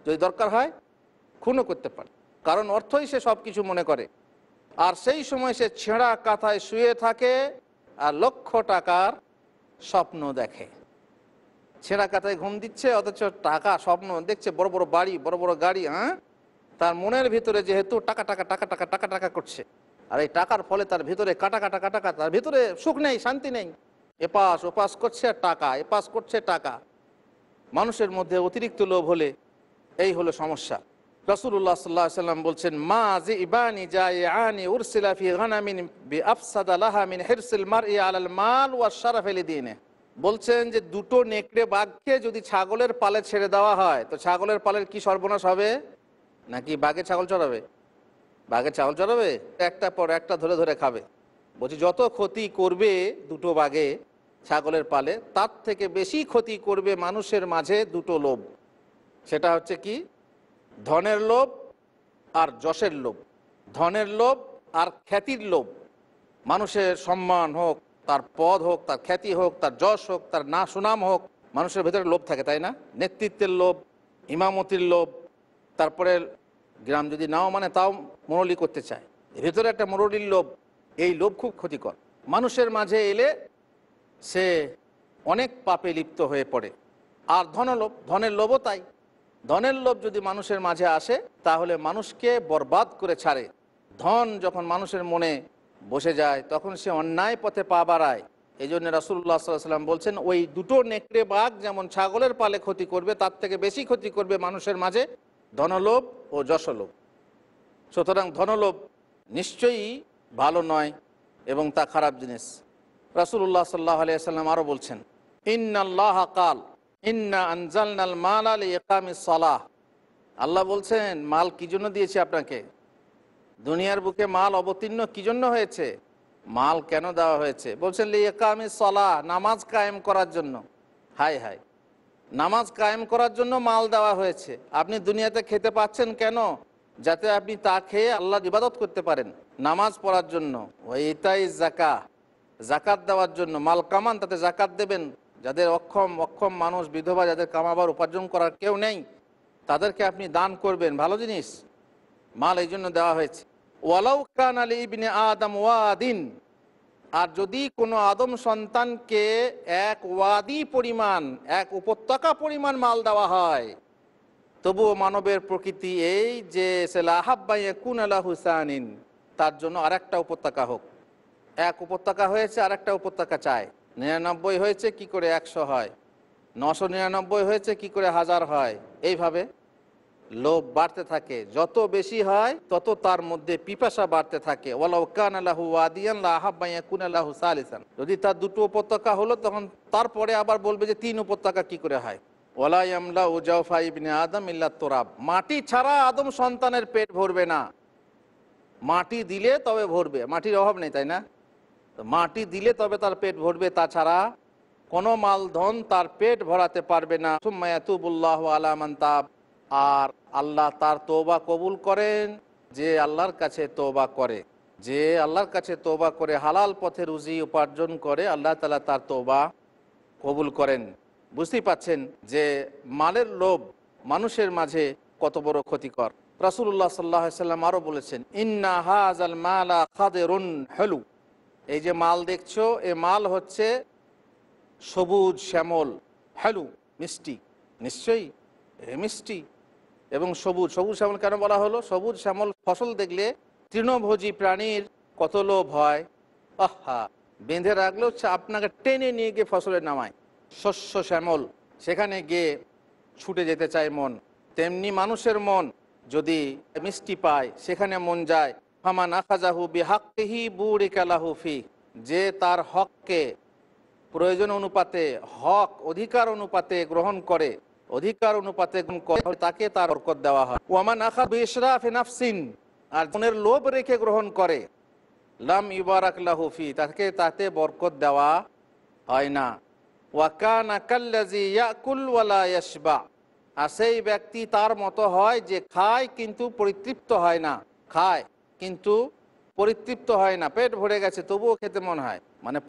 যদি দরকার হয় খুনও করতে পারে, কারণ অর্থই সে সব কিছু মনে করে। আর সেই সময় সে ছেঁড়া কাঁথায় শুয়ে থাকে আর লক্ষ টাকার স্বপ্ন দেখে। ছেঁড়া কাঁথায় ঘুম দিচ্ছে, অথচ টাকা স্বপ্ন দেখছে, বড় বড় বাড়ি, বড় বড় গাড়ি। তার মনের ভিতরে যেহেতু টাকা টাকা টাকা টাকা টাকা টাকা করছে, আর এই টাকার ফলে তার ভিতরে কাটা কাটা কাটা কাটা, তার ভিতরে সুখ নেই, শান্তি নেই। এপাশ ওপাশ করছে আর টাকা, এপাশ করছে টাকা। মানুষের মধ্যে অতিরিক্ত লোভ হলে এই হলো সমস্যা। রাসূলুল্লাহ সাল্লাল্লাহু আলাইহি ওয়াসাল্লাম বলছেন, মা যিবানি জাইআনি উরসিলা ফি গানামিন বিআফসাদা লাহা মিন হিরসিল মারই আলাল মাল ওয়া শারাফি লিদীনিহি। বলছেন যে দুটো নেকড়ে বাঘকে যদি ছাগলের পালে ছেড়ে দেওয়া হয়, তো ছাগলের পালের কি সর্বনাশ হবে? নাকি বাঘে ছাগল চড়াবে? বাঘে ছাগল চড়াবে, একটা পর একটা ধরে ধরে খাবে। বলছি যত ক্ষতি করবে দুটো বাঘে ছাগলের পালে, তার থেকে বেশি ক্ষতি করবে মানুষের মাঝে দুটো লোভ। সেটা হচ্ছে কি? ধনের লোভ আর যশের লোভ। ধনের লোভ আর খ্যাতির লোভ। মানুষের সম্মান হোক, তার পদ হোক, তার খ্যাতি হোক, তার যশ হোক, তার না সুনাম হোক, মানুষের ভেতরে লোভ থাকে, তাই না? নেতৃত্বের লোভ, ইমামতির লোভ, তারপরে গ্রাম যদি নাও মানে তাও মোড়লি করতে চায়, এর ভেতরে একটা মোড়লির লোভ। এই লোভ খুব ক্ষতিকর। মানুষের মাঝে এলে সে অনেক পাপে লিপ্ত হয়ে পড়ে। আর ধনলোভ, ধনের লোভও তাই। ধনের লোভ যদি মানুষের মাঝে আসে তাহলে মানুষকে বরবাদ করে ছাড়ে। ধন যখন মানুষের মনে বসে যায় তখন সে অন্যায় পথে পা বাড়ায়। এই জন্য রাসূলুল্লাহ সাল্লাল্লাহু আলাইহি ওয়াসাল্লাম বলছেন, ওই দুটো নেকড়ে বাঘ যেমন ছাগলের পালে ক্ষতি করবে, তার থেকে বেশি ক্ষতি করবে মানুষের মাঝে ধনলোভ ও যশলোভ। সুতরাং ধনলোভ নিশ্চয়ই ভালো নয় এবং তা খারাপ জিনিস। রাসূলুল্লাহ সাল্লাল্লাহু আলাইহি ওয়াসাল্লাম আরও বলছেন, ইন্নাল্লাহা কাল ইন্না আনজালনাল মালা লিইকামিস সালাহ। আল্লাহ বলছেন, মাল কি জন্য দিয়েছি আপনাকে? দুনিয়ার বুকে মাল অবতীর্ণ কি জন্য হয়েছে? মাল কেন দেওয়া হয়েছে? বলছেন লিইকামিস সালাহ, নামাজ কায়েম করার জন্য। হায় হায়, নামাজ কায়েম করার জন্য মাল দেওয়া হয়েছে। আপনি দুনিয়াতে খেতে পাচ্ছেন কেন? যাতে আপনি তা খেয়ে আল্লাহর ইবাদত করতে পারেন। নামাজ পড়ার জন্য। ওয়া ইতাইজ যাকাত, যাকাত দেওয়ার জন্য। মাল কামান, তাতে যাকাত দেবেন। যাদের অক্ষম মানুষ, বিধবা, যাদের কামাবার উপার্জন করার কেউ নেই, তাদেরকে আপনি দান করবেন, ভালো জিনিস। মাল এই জন্য দেওয়া হয়েছে। ওয়ালাউ কানা লি ইবনে আদম ওয়াদিন, আর যদি কোনো আদম সন্তানকে এক ওয়াদি পরিমাণ, এক উপত্যকা পরিমাণ মাল দেওয়া হয়, তবুও মানবের প্রকৃতি এই যে সেলাহাব্বা ইয়াকুন আলা হুসানিন, তার জন্য আরেকটা উপত্যকা হোক। এক উপত্যকা হয়েছে, আরেকটা উপত্যকা চায়। 99 হয়েছে কি করে 100 হয়, 999 হয়েছে কি করে 1000 হয়। এইভাবে লোভ বাড়তে থাকে। যত বেশি হয় তত তার মধ্যে পিপাসা বাড়তে থাকে। ওয়ালাউ কানা লাহু ওয়াদিয়ান লা আহাব্বা ইয়াকুনা লাহু সালিসান, যদি তার দুটো উপত্যকা হলো তখন তারপরে আবার বলবে যে 3 উপত্যকা কি করে হয়। ওয়ালা ইয়ামলাউ জাওফা ইবনে আদম ইল্লা তুরাব, মাটি ছাড়া আদম সন্তানের পেট ভরবে না। মাটি দিলে তবে ভরবে, মাটির অভাব নেই, তাই না? তো মাটি দিলে তবে তার পেট ভরবে, তাছাড়া কোনো মাল ধন তার পেট ভরাতে পারবে না। সুম্মা ইয়াতুবুল্লাহু আলা মান তাব, আর আল্লাহ তার তওবা কবুল করেন যে আল্লাহর কাছে তওবা করে। যে আল্লাহর কাছে তওবা করে হালাল পথে রুজি উপার্জন করে, আল্লাহ তাআলা তার তওবা কবুল করেন। বুঝতেই পাচ্ছেন যে মালের লোভ মানুষের মাঝে কত বড় ক্ষতিকর। রাসূলুল্লাহ সাল্লাল্লাহু আলাইহি ওয়াসাল্লাম আরও বলেছেন, ইন্না হাযাল মালা খাদিরুন হুলু, এই যে মাল দেখছো, এ মাল হচ্ছে সবুজ শ্যামল, হ্যালু মিষ্টি। নিশ্চয়ই মিষ্টি এবং সবুজ। সবুজ শ্যামল কেন বলা হলো? সবুজ শ্যামল ফসল দেখলে তৃণভোজী প্রাণীর কত লোভ হয়। আহা, বেঁধে রাখলেও আপনাকে টেনে নিয়ে গিয়ে ফসলে নামায়। শস্য শ্যামল, সেখানে গিয়ে ছুটে যেতে চায় মন। তেমনি মানুষের মন যদি মিষ্টি পায় সেখানে মন যায়। ফামান আখাযাহু বিহাক্কিহি বুরিকা লাহু ফি, যে তার হককে প্রয়োজন অনুপাতে, হক অধিকার অনুপাতে গ্রহণ করে, অধিকার অনুপাতে তাকে তার বরকত দেওয়া হয়। ওয়ামান আখাযা বিইশরাফি নাফসিন, আর মনের লোভ রেখে গ্রহণ করে, লাম ইউবারাক লাহু ফি, তাকে তাতে বরকত দেওয়া হয় না। ওয়া কানা কাল্লাযী ইয়াকুল ওয়া লা ইয়াশবা, আর সেই ব্যক্তি তার মতো হয় যে খায় কিন্তু পরিতৃপ্ত হয় না। খায় কিন্তু পরিতৃপ্ত হয় না, পেট ভরে গেছে তবুও খেতে মন হয়, মানে